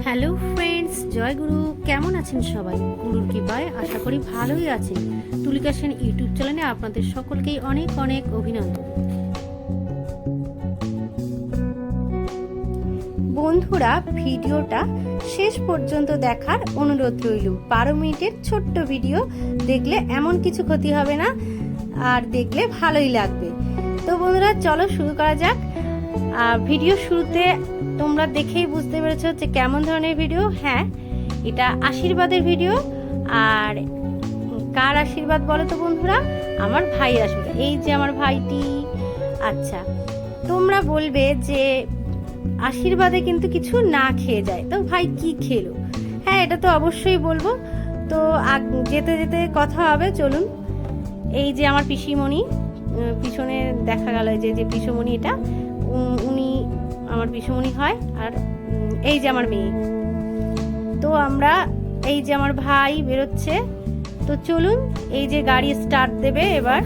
Hello friends, জয় গুরু। কেমন আছেন সবাই? গুরুর কৃপায় আশা করি ভালোই আছেন। তুলিকা সেন ইউটিউব চ্যানেলে আপনাদের সকলকেই অনেক অনেক অভিনন্দন। বন্ধুরা, ভিডিওটা শেষ পর্যন্ত দেখার অনুরোধ রইল। 12 মিনিটের ছোট্ট ভিডিও, দেখলে এমন কিছু ক্ষতি হবে না, আর দেখলে ভালোই লাগবে। তো বন্ধুরা, চলো শুরু করা যাক। ভিডিও শুরুতে তোমরা দেখেই বুঝতে পেরেছো যে কেমন ধরনের ভিডিও। হ্যাঁ, এটা আশীর্বাদের ভিডিও। আর কার আশীর্বাদ বলো তো বন্ধুরা? আমার ভাইয়ের আশীর্বাদ। এই যে আমার ভাইটি। আচ্ছা, তোমরা বলবে যে আশীর্বাদে কিন্তু কিছু না খেয়ে যায়, তো ভাই কি খেলো? হ্যাঁ, এটা তো অবশ্যই বলবো। তো যেতে যেতে কথা হবে, চলুন। এই যে আমার পিসিমণি, পিছনে দেখা গেল যে পিসিমণি, এটা উনি আমার পিসিমণি হয়। আর এই যে আমার মেয়ে। তো আমরা, এই যে আমার ভাই বেরোচ্ছে। তো চলুন, এই যে গাড়ি স্টার্ট দেবে এবার।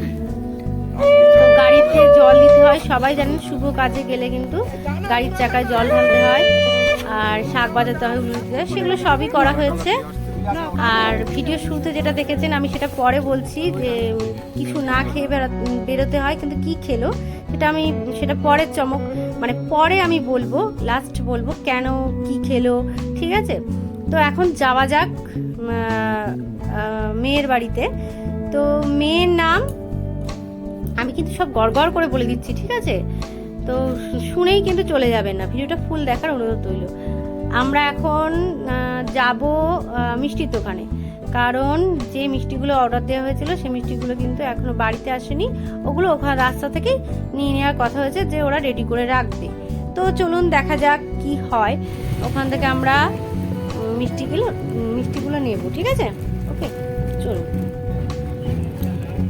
তো গাড়িতে জল দিতে হয়, সবাই জানেন শুভ কাজে গেলে কিন্তু গাড়ির চাকায় জল ঢালতে হয়, আর শাক বাজাতে হয়, সেগুলো সবই করা হয়েছে। আর ভিডিও শুরুতে যেটা দেখেছেন, আমি সেটা পরে বলছি যে কিছু না খেয়ে বেরোতে হয়, কিন্তু কি খেলো সেটা পরের চমক, মানে পরে আমি বলবো, লাস্ট বলবো কেন কি খেলো, ঠিক আছে? তো এখন যাওয়া যাক মেয়ের বাড়িতে। তো মেয়ের নাম আমি কিন্তু সব গড়গড় করে বলে দিচ্ছি, ঠিক আছে? তো শুনেই কিন্তু চলে যাবেন না, ভিডিওটা ফুল দেখার অনুরোধ রইল। আমরা এখন যাব মিষ্টির দোকানে, কারণ যে মিষ্টিগুলো অর্ডার দেওয়া হয়েছিল সেই মিষ্টিগুলো কিন্তু এখনো বাড়িতে আসেনি। ওগুলো ওখানে রাস্তা থেকেই নিয়ে নেওয়ার কথা হয়েছে, যে ওরা রেডি করে রাখবে। তো চলুন দেখা যাক কি হয়। ওখান থেকে আমরা মিষ্টিগুলো নেব, ঠিক আছে? ওকে, চলুন।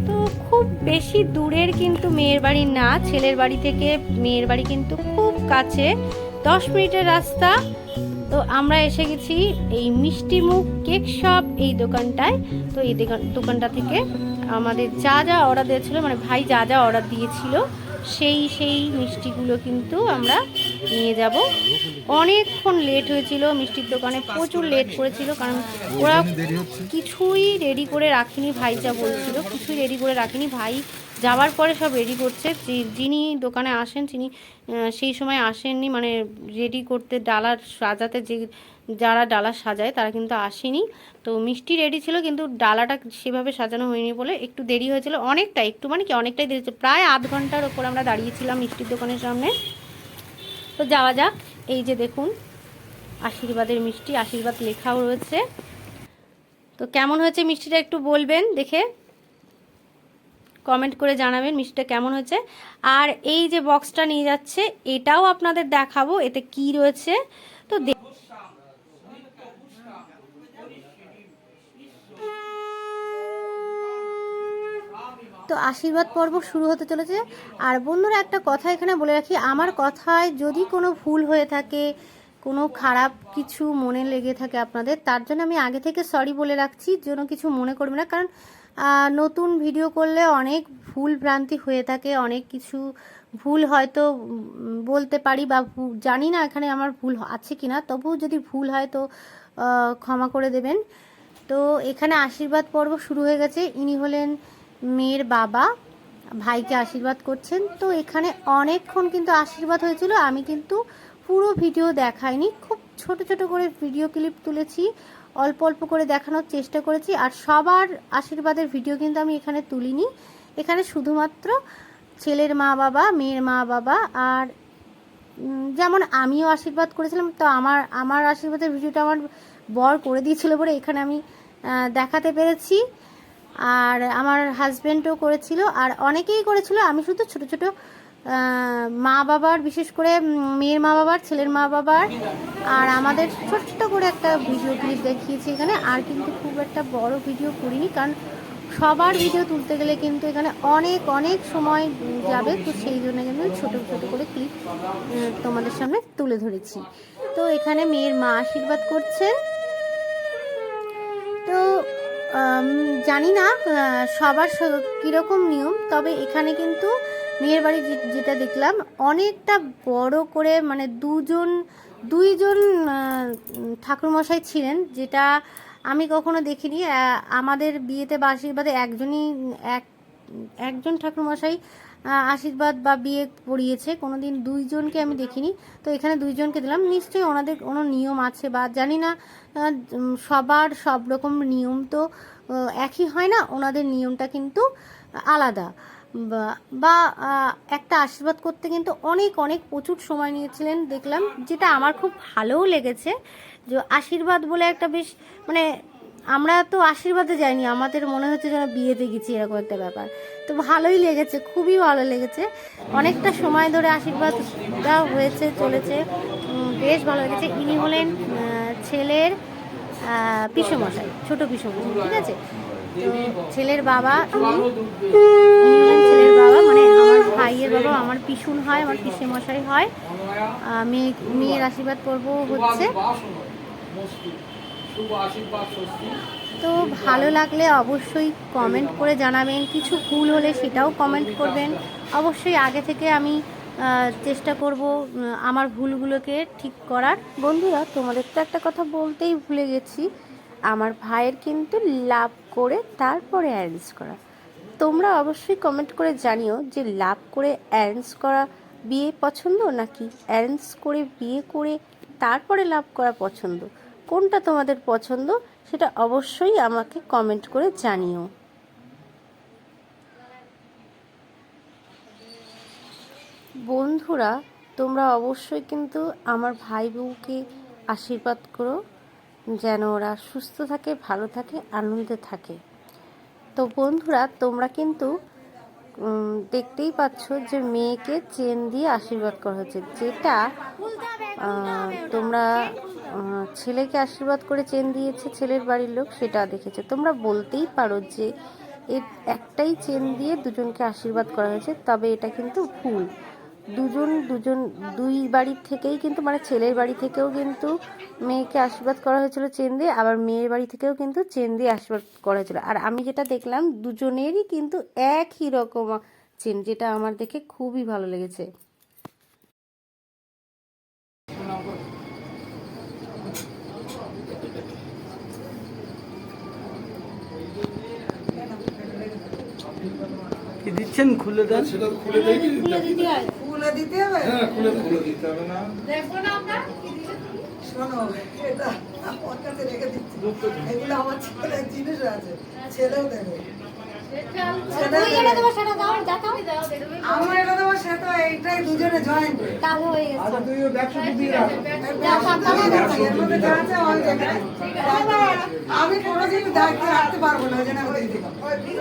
তো খুব বেশি দূরের কিন্তু মেয়ের বাড়ি না, ছেলের বাড়ি থেকে মেয়ের বাড়ি কিন্তু খুব কাছে, 10 মিনিটের রাস্তা। তো আমরা এসে গেছি এই মিষ্টি মুখ কেক শপ, এই দোকানটায়। তো এই দোকানটা থেকে আমাদের যা যা অর্ডার দিয়েছিল, মানে ভাই যা যা অর্ডার দিয়েছিল সেই মিষ্টিগুলো কিন্তু আমরা নিয়ে যাব। অনেকক্ষণ লেট হয়েছিল মিষ্টির দোকানে, প্রচুর লেট করেছিল, কারণ ওরা কিছুই রেডি করে রাখিনি। ভাই যা বলছিল কিছুই রেডি করে রাখিনি, ভাই যাওয়ার পরে সব রেডি করছে। যিনি দোকানে আসেন তিনি সেই সময় আসেননি, মানে রেডি করতে, ডালার সাজাতে, যারা ডালা সাজায় তারা কিন্তু আসেনি। তো মিষ্টি রেডি ছিল, কিন্তু ডালাটা সেভাবে সাজানো হয়নি বলে একটু দেরি হয়েছিল। অনেকটাই দেরি ছিল, প্রায় আধ ঘন্টার ওপর আমরা দাঁড়িয়েছিলাম মিষ্টির দোকানের সামনে। তো যাওয়া যাক। এই যে দেখুন, আশীর্বাদের মিষ্টি, আশীর্বাদ লেখাও রয়েছে। তো কেমন হয়েছে মিষ্টিটা একটু বলবেন, দেখে কমেন্ট করে জানাবেন মিষ্টিটা কেমন হয়েছে। আর এই যে বক্সটা নিয়ে যাচ্ছে, এটাও আপনাদের দেখাবো এতে কি রয়েছে। তো আশীর্বাদ পর্ব শুরু হতে চলেছে। আর বন্ধুরা, একটা কথা এখানে বলে রাখি, আমার কথায় যদি কোনো ভুল হয়ে থাকে, কোনো খারাপ কিছু মনে লেগে থাকে আপনাদের, তার জন্য আমি আগে থেকে সরি বলে রাখছি, যেন কিছু মনে করবে না। কারণ নতুন ভিডিও করলে অনেক ভুল ভ্রান্তি হয়ে থাকে, অনেক কিছু ভুল হয়তো বলতে পারি, বা জানি না এখানে আমার ভুল আছে কি না, তবুও যদি ভুল হয় তো ক্ষমা করে দেবেন। তো এখানে আশীর্বাদ পর্ব শুরু হয়ে গেছে। ইনি হলেন মেয়ের বাবা, ভাইকে আশীর্বাদ করছেন। তো এখানে অনেকক্ষণ কিন্তু আশীর্বাদ হয়েছিল, আমি কিন্তু পুরো ভিডিও দেখাইনি, খুব ছোট ছোট করে ভিডিও ক্লিপ তুলেছি, অল্প অল্প করে দেখানোর চেষ্টা করেছি। আর সবার আশীর্বাদের ভিডিও কিন্তু আমি এখানে তুলিনি, এখানে শুধুমাত্র ছেলের মা বাবা, মেয়ের মা বাবা, আর যেমন আমিও আশীর্বাদ করেছিলাম, তো আমার আশীর্বাদের ভিডিওটা আমার বর করে দিয়েছিল বলে এখানে আমি দেখাতে পেরেছি। আর আমার হাজব্যান্ডও করেছিল, আর অনেকেই করেছিল। আমি শুধু ছোট ছোট মা বাবার, বিশেষ করে মেয়ের মা বাবার, ছেলের মা বাবার, আর আমাদের ছোট্ট করে একটা ভিডিও ক্লিপ দেখিয়েছি এখানে। আর কিন্তু খুব একটা বড় ভিডিও করিনি, কারণ সবার ভিডিও তুলতে গেলে কিন্তু এখানে অনেক অনেক সময় যাবে। তো সেই জন্য কিন্তু ছোট ছোট করে ক্লিপ তোমাদের সামনে তুলে ধরেছি। তো এখানে মেয়ের মা আশীর্বাদ করছেন। তো জানি না সবার কীরকম নিয়ম, তবে এখানে কিন্তু মেয়ের বাড়ি যেটা দেখলাম, অনেকটা বড় করে, মানে দুইজন ঠাকুরমশাই ছিলেন, যেটা আমি কখনো দেখিনি। আমাদের বিয়েতে বা আশীর্বাদে একজন ঠাকুরমশাই আশীর্বাদ বা বিয়ে পড়িয়েছে, কোনো দিন দুইজনকে আমি দেখিনি। তো এখানে দুইজনকে দিলাম, নিশ্চয়ই ওনাদের কোনো নিয়ম আছে বা জানি না, সবার সব রকম নিয়ম তো একই হয় না, ওনাদের নিয়মটা কিন্তু আলাদা। বা একটা আশীর্বাদ করতে কিন্তু অনেক অনেক প্রচুর সময় নিয়েছিলেন দেখলাম, যেটা আমার খুব ভালোও লেগেছে। যে আশীর্বাদ বলে একটা বেশ মানে আমরা তো আশীর্বাদে যাইনি, আমাদের মনে হচ্ছে যেন বিয়েতে গেছি, এরকম একটা ব্যাপার। তো ভালোই লেগেছে, খুবই ভালো লেগেছে। অনেকটা সময় ধরে আশীর্বাদটা হয়েছে চলেছে, বেশ ভালো লেগেছে। ইনি হলেন ছেলের পিসেমশাই, ছোট পিসেমশাই, ঠিক আছে। তো ছেলের বাবা, ইনি হলেন ছেলের বাবা, মানে আমার ভাইয়ের বাবা, আমার পিসুন হয়, আমার পিসেমশাই হয়। মেয়ের আশীর্বাদ পর্ব হচ্ছে। তো ভালো লাগলে অবশ্যই কমেন্ট করে জানাবেন, কিছু ভুল হলে সেটাও কমেন্ট করবেন। অবশ্যই আগে থেকে আমি চেষ্টা করব আমার ভুলগুলোকে ঠিক করার। বন্ধুরা, তোমাদের তো একটা কথা বলতেই ভুলে গেছি, আমার ভাইয়ের কিন্তু লাভ করে তারপরে অ্যারেঞ্জ করা। তোমরা অবশ্যই কমেন্ট করে জানিও যে লাভ করে অ্যারেঞ্জ করা বিয়ে পছন্দ নাকি অ্যারেঞ্জ করে বিয়ে করে তারপরে লাভ করা পছন্দ, কোনটা তোমাদের পছন্দ সেটা অবশ্যই আমাকে কমেন্ট করে জানিও। বন্ধুরা, তোমরা অবশ্যই কিন্তু আমার ভাই বউকে আশীর্বাদ করো যেন ওরা সুস্থ থাকে, ভালো থাকে, আনন্দে থাকে। তো বন্ধুরা, তোমরা কিন্তু দেখতেই পাচ্ছ যে মেয়েকে চেন দিয়ে আশীর্বাদ করা হয়েছে, যেটা তোমরা ছেলেকে আশীর্বাদ করে চেন দিয়েছে ছেলের বাড়ির লোক, সেটা দেখেছে। তোমরা বলতেই পারো যে এর একটাই চেন দিয়ে দুজনকে আশীর্বাদ করা হয়েছে, তবে এটা কিন্তু ভুল। দুই বাড়ির থেকেই কিন্তু, মানে ছেলের বাড়ি থেকেও কিন্তু মেয়েকে আশীর্বাদ করা হয়েছিল চেন দিয়ে, আবার মেয়ের বাড়ি থেকেও কিন্তু চেন দিয়ে আশীর্বাদ করা হয়েছিল। আর আমি যেটা দেখলাম দুজনেরই কিন্তু একই রকম চেন, যেটা আমার দেখে খুবই ভালো লেগেছে। কি দিচ্ছেন? খুলে দেন। সেটা খুলে দেখি খুলে দিতে হবে। হ্যাঁ, খুলে দিতে হবে না। দেখবো না আমরা। শোনো, এটা আমার কাছে রেখে দিচ্ছি। এগুলো আমার ছেলের জিনিস আছে, ছেলেও দেবে। আমার এটা দেবো, সে তো এইটাই দুজনে জয়েন্ট হয়ে গেছে। আচ্ছা, তুইও দেখছো দিদি না। আমি কোনোদিন দায়িত্ব রাখতে পারবো না, ওই জন্য আমি দিলাম।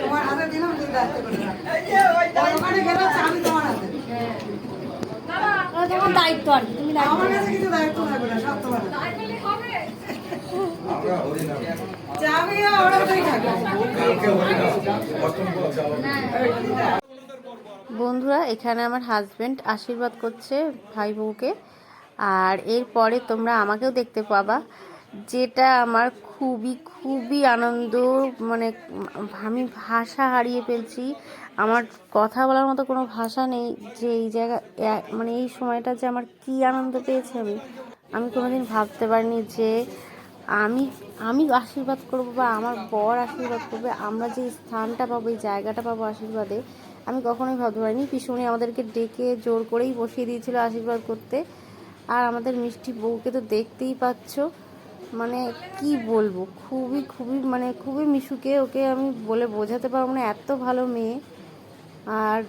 তোমার হাতে দিলাম, তুমি দায়িত্ব করে ওখানে গেলে আমি তোমার হাতে। তোমার দায়িত্ব আর কি, তুমি আমার কাছে কিছু দায়িত্ব থাকবে না, সব তোমার আমরা হরি না। চাবিও ওরাই থাকবে। কালকে হরি না। অষ্টম পদ যাওয়া। বন্ধুরা, এখানে আমার হাজবেন্ড আশীর্বাদ করছে ভাই বউকে, আর এরপরে তোমরা আমাকেও দেখতে পাবা, যেটা আমার খুবই খুবই আনন্দ। মানে আমি ভাষা হারিয়ে ফেলছি, আমার কথা বলার মতো কোনো ভাষা নেই যে এই জায়গা, মানে এই সময়টা যে আমার কি আনন্দ পেয়েছি আমি কোনোদিন ভাবতে পারিনি যে আমি আমি আশীর্বাদ করবো বা আমার বর আশীর্বাদ করবে, আমরা যে স্থানটা পাবো, এই জায়গাটা পাবো আশীর্বাদে, আমি কখনোই ভাবতে পারিনি। পিছনে আমাদেরকে ডেকে জোর করেই বসিয়ে দিয়েছিল আশীর্বাদ করতে। আর আমাদের মিষ্টি বউকে তো দেখতেই পাচ্ছ, মানে কি বলবো, খুবই খুবই মানে খুবই মিশুকে, ওকে আমি বলে বোঝাতে পারবো না, এত ভালো মেয়ে। আর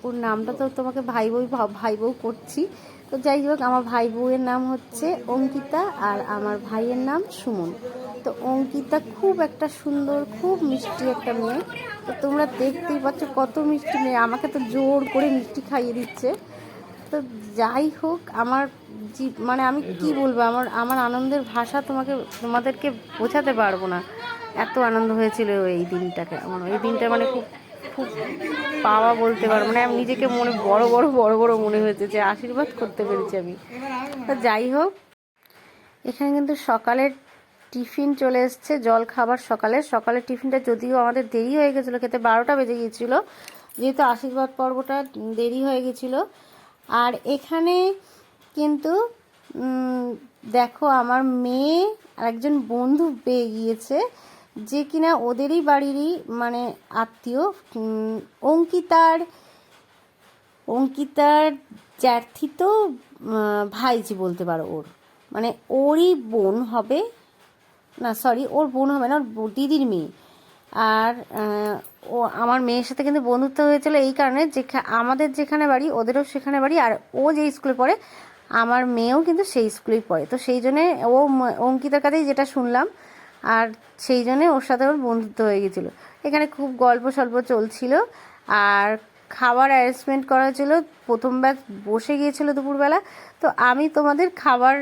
ওর নামটা তো তোমাকে ভাই বউ করছি। তো যাই হোক, আমার ভাই বউয়ের নাম হচ্ছে অঙ্কিতা আর আমার ভাইয়ের নাম সুমন। তো অঙ্কিতা খুব একটা সুন্দর, খুব মিষ্টি একটা মেয়ে। তো তোমরা দেখতেই পাচ্ছ কত মিষ্টি মেয়ে, আমাকে তো জোর করে মিষ্টি খাইয়ে দিচ্ছে। তো যাই হোক, আমার মানে আমি কি বলবো, আমার আনন্দের ভাষা তোমাদেরকে বোঝাতে পারবো না, এত আনন্দ হয়েছিল এই দিনটাকে। আমার এই দিনটা মানে খুব খুব পাওয়া বলতে পারবো, মানে আমি নিজেকে মনে বড় বড় মনে হয়েছে যে আশীর্বাদ করতে পেরেছি আমি। তো যাই হোক, এখানে কিন্তু সকালের টিফিন চলে এসছে, জল খাবার সকালের টিফিনটা যদিও আমাদের দেরি হয়ে গেছিলো খেতে, 12টা বেজে গিয়েছিলো, যেহেতু আশীর্বাদ পর্বটা দেরি হয়ে গেছিলো। আর এখানে কিন্তু দেখো আমার মেয়ে আর একজন বন্ধু পেয়ে গিয়েছে, যে কিনা ওদেরই বাড়িরই মানে আত্মীয়। অঙ্কিতার জ্যাঠি তো ভাইজি বলতে পারো ওর, মানে ওরই বোন হবে, না সরি ওর বোন হবে না, ওর দিদির মেয়ে। আর ও আমার মেয়ের সাথে কিন্তু বন্ধুত্ব হয়েছিল এই কারণে যে আমাদের যেখানে বাড়ি ওদেরও সেখানে বাড়ি, আর ও যে স্কুলে পড়ে আমার মেয়েও কিন্তু সেই স্কুলেই পড়ে। তো সেই জন্যে ও অঙ্কিতার কাছেই যেটা শুনলাম, আর সেই জন্যে ওর সাথে ওর বন্ধুত্ব হয়ে গেছিলো। এখানে খুব গল্প সল্প চলছিল, আর খাবার অ্যারেঞ্জমেন্ট করা হয়েছিল। প্রথম ব্যাচ বসে গিয়েছিল দুপুরবেলা। তো আমি তোমাদের খাবার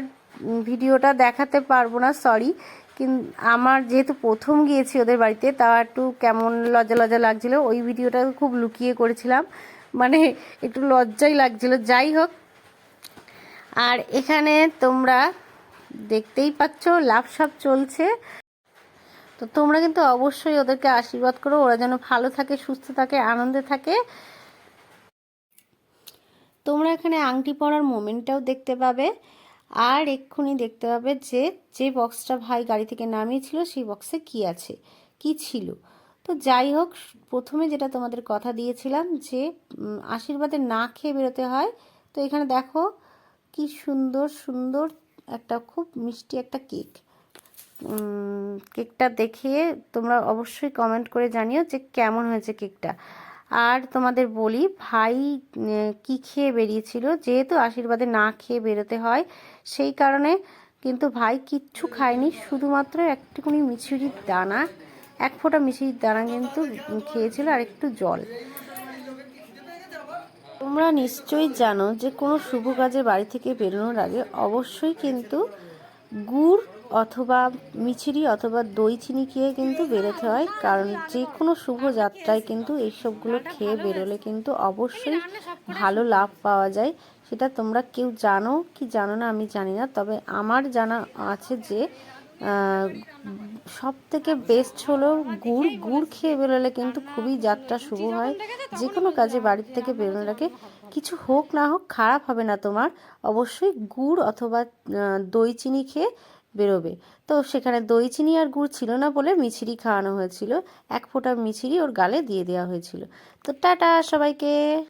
ভিডিওটা দেখাতে পারবো না, সরি। কিন্তু আমার যেহেতু প্রথম গিয়েছি ওদের বাড়িতে, তা একটু কেমন লজ্জা লজ্জা লাগছিল, ওই ভিডিওটা খুব লুকিয়ে করেছিলাম, মানে একটু লজ্জাই লাগছিল। যাই হোক, আর এখানে তোমরা দেখতেই পাচ্ছ লাভ সাপ চলছে। তো তোমরা কিন্তু অবশ্যই ওদেরকে আশীর্বাদ করো, ওরা যেন ভালো থাকে, সুস্থ থাকে, আনন্দে থাকে। তোমরা এখানে আংটি পরার মোমেন্টটাও দেখতে পাবে, আর এক্ষুনি দেখতে পাবে যে যে বক্সটা ভাই গাড়ি থেকে নামিয়েছিল সেই বক্সে কি আছে, কি ছিল। তো যাই হোক, প্রথমে যেটা তোমাদের কথা দিয়েছিলাম যে আশীর্বাদে না খেয়ে বেরোতে হয়। তো এখানে দেখো কি সুন্দর সুন্দর একটা খুব মিষ্টি একটা কেক। কেকটা দেখে তোমরা অবশ্যই কমেন্ট করে জানিও যে কেমন হয়েছে কেকটা। আর তোমাদের বলি ভাই কি খেয়ে বেরিয়েছিল, যেহেতু আশীর্বাদে না খেয়ে বেরোতে হয় সেই কারণে কিন্তু ভাই কিচ্ছু খায়নি, শুধুমাত্র একটুখানি মিছরির দানা, এক ফোঁটা মিছরির দানা কিন্তু খেয়েছিল, আর একটু জল। তোমরা নিশ্চয়ই জানো যে কোনো শুভ কাজে বাড়ি থেকে বেরোনোর আগে অবশ্যই কিন্তু গুড় অথবা মিছরি অথবা দই চিনি খেয়ে কিন্তু বেরোতে হয়, কারণ যে কোনো শুভ যাত্রায় কিন্তু এইসবগুলো খেয়ে বেরোলে কিন্তু অবশ্যই ভালো লাভ পাওয়া যায়। সেটা তোমরা কেউ জানো কি জানো না আমি জানি না, তবে আমার জানা আছে যে সব থেকে বেস্ট হলো গুড়। গুড় খেয়ে বেরোলে কিন্তু খুবই যাত্রা শুভ হয়। যে কোনো কাজে বাড়ির থেকে বেরোনোর আগে কিছু হোক না হোক খারাপ হবে না তোমার, অবশ্যই গুড় অথবা দই চিনি খেয়ে বেরোবে। তো সেখানে দই চিনি আর গুড় ছিল না বলে মিছরি খাওয়ানো হয়েছিল, এক ফোঁটা মিছরি ওর গালে দিয়ে দেওয়া হয়েছিল। তো টাটা সবাইকে।